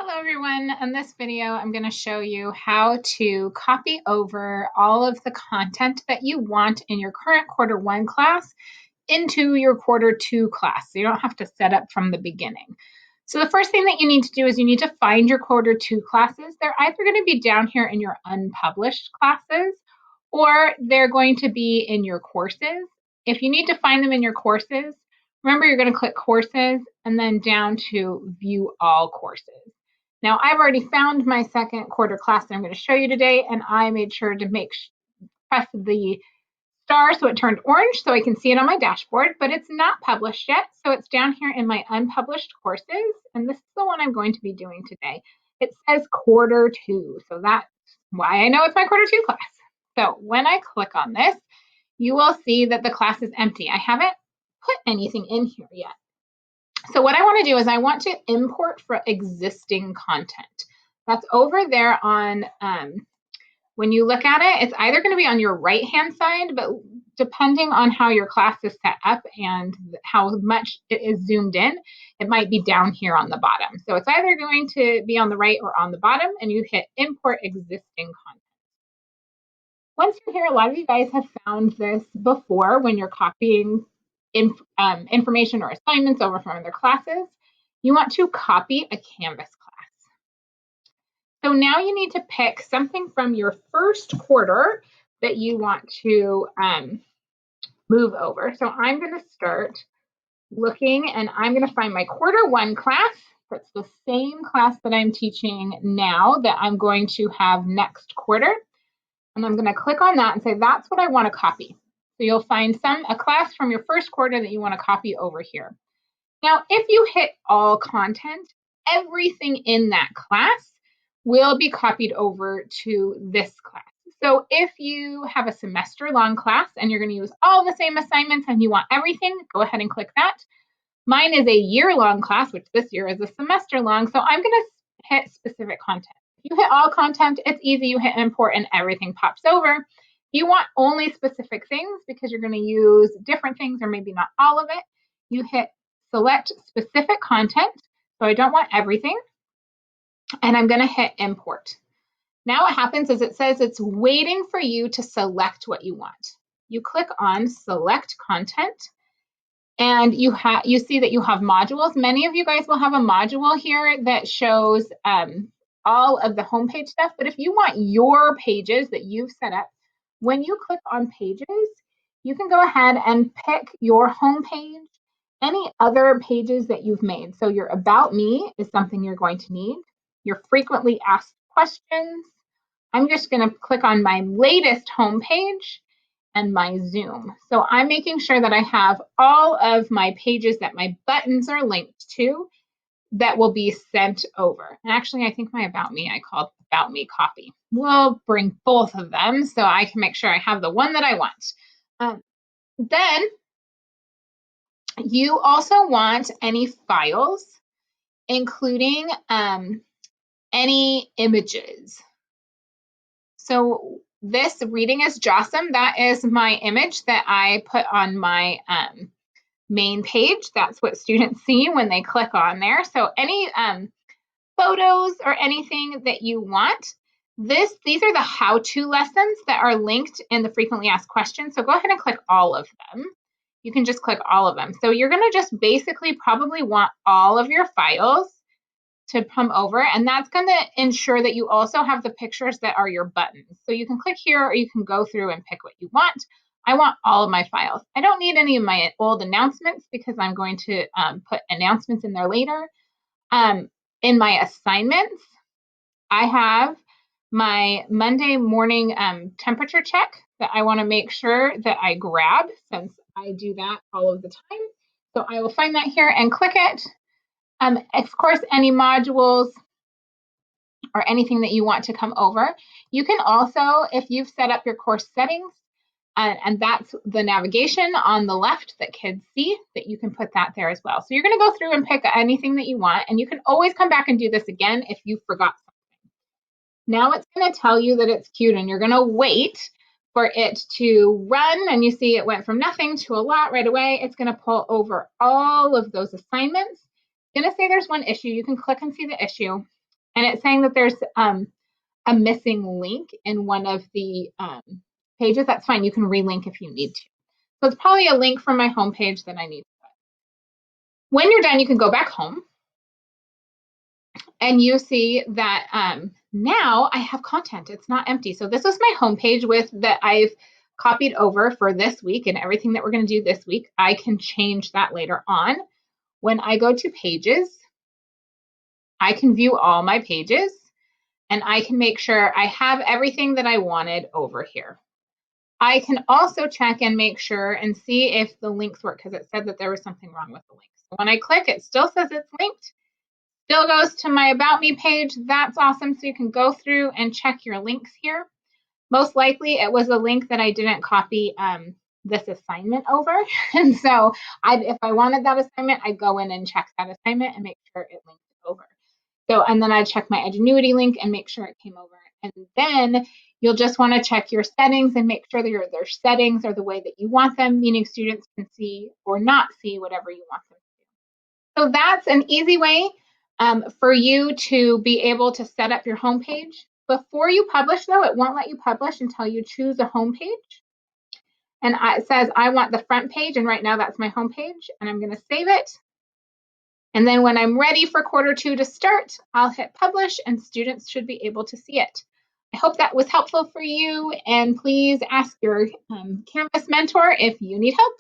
Hello everyone. In this video, I'm going to show you how to copy over all of the content that you want in your current quarter one class into your quarter two class. So you don't have to set up from the beginning. So the first thing that you need to do is you need to find your quarter two classes. They're either going to be down here in your unpublished classes or they're going to be in your courses. If you need to find them in your courses, remember you're going to click courses and then down to view all courses. Now, I've already found my second quarter class that I'm going to show you today, and I made sure to press the star so it turned orange so I can see it on my dashboard, but it's not published yet. So it's down here in my unpublished courses, and this is the one I'm going to be doing today. It says quarter two, so that's why I know it's my quarter two class. So when I click on this, you will see that the class is empty. I haven't put anything in here yet. So what I want to do is I want to import for existing content. That's over there on, when you look at it, it's either going to be on your right-hand side, but depending on how your class is set up and how much it is zoomed in, it might be down here on the bottom. So it's either going to be on the right or on the bottom, and you hit import existing content. Once you're here, a lot of you guys have found this before when you're copying information or assignments over from other classes. You want to copy a Canvas class. So now you need to pick something from your first quarter that you want to move over. So I'm going to start looking and I'm going to find my quarter one class. That's the same class that I'm teaching now that I'm going to have next quarter. And I'm going to click on that and say, that's what I want to copy. So you'll find a class from your first quarter that you want to copy over here. Now, if you hit all content, everything in that class will be copied over to this class. So if you have a semester-long class and you're going to use all the same assignments and you want everything, go ahead and click that. Mine is a year-long class, which this year is a semester-long, so I'm going to hit specific content. If you hit all content, it's easy. You hit import and everything pops over. If you want only specific things because you're going to use different things or maybe not all of it, you hit select specific content. So I don't want everything. And I'm going to hit import. Now what happens is it says it's waiting for you to select what you want. You click on select content. And you see that you have modules. Many of you guys will have a module here that shows all of the homepage stuff. But if you want your pages that you've set up, when you click on pages, you can go ahead and pick your homepage, any other pages that you've made. So your About Me is something you're going to need. Your frequently asked questions. I'm just going to click on my latest homepage and my Zoom. So I'm making sure that I have all of my pages that my buttons are linked to that will be sent over. And actually, I think my About Me, I called About Me copy. We'll bring both of them so I can make sure I have the one that I want. Then you also want any files, including any images. So this Reading is Jossum, that is my image that I put on my main page. That's what students see when they click on there. So any photos or anything that you want, these are the how-to lessons that are linked in the frequently asked questions. So go ahead and click all of them. You can just click all of them. So you're going to just basically probably want all of your files to come over, and that's going to ensure that you also have the pictures that are your buttons. So you can click here or you can go through and pick what you want. I want all of my files. I don't need any of my old announcements because I'm going to put announcements in there later. In my assignments, I have my Monday morning temperature check that I want to make sure that I grab since I do that all of the time. So I will find that here and click it. Of course, any modules or anything that you want to come over. You can also, if you've set up your course settings, and that's the navigation on the left that kids see, that you can put that there as well. So you're going to go through and pick anything that you want, and you can always come back and do this again if you forgot something. Now it's going to tell you that it's queued, and you're going to wait for it to run, and you see it went from nothing to a lot right away. It's going to pull over all of those assignments. Going to say there's one issue. You can click and see the issue. And it's saying that there's a missing link in one of the pages. That's fine. You can relink if you need to. So it's probably a link from my homepage that I need. When you're done, you can go back home and you see that now I have content. It's not empty. So this is my homepage with that I've copied over for this week and everything that we're going to do this week. I can change that later on. When I go to pages, I can view all my pages and I can make sure I have everything that I wanted over here. I can also check and make sure and see if the links work because it said that there was something wrong with the links. So when I click, it still says it's linked. Still goes to my About Me page. That's awesome. So you can go through and check your links here. Most likely it was a link that I didn't copy this assignment over. And so if I wanted that assignment, I'd go in and check that assignment and make sure it linked over. So, and then I'd check my Edgenuity link and make sure it came over. And then you'll just want to check your settings and make sure that their settings are the way that you want them, meaning students can see or not see whatever you want them to. So that's an easy way for you to be able to set up your homepage. Before you publish, though, it won't let you publish until you choose a homepage. And it says, I want the front page, and right now that's my homepage, and I'm going to save it. And then when I'm ready for quarter 2 to start, I'll hit publish, and students should be able to see it. I hope that was helpful for you, and please ask your Canvas mentor if you need help.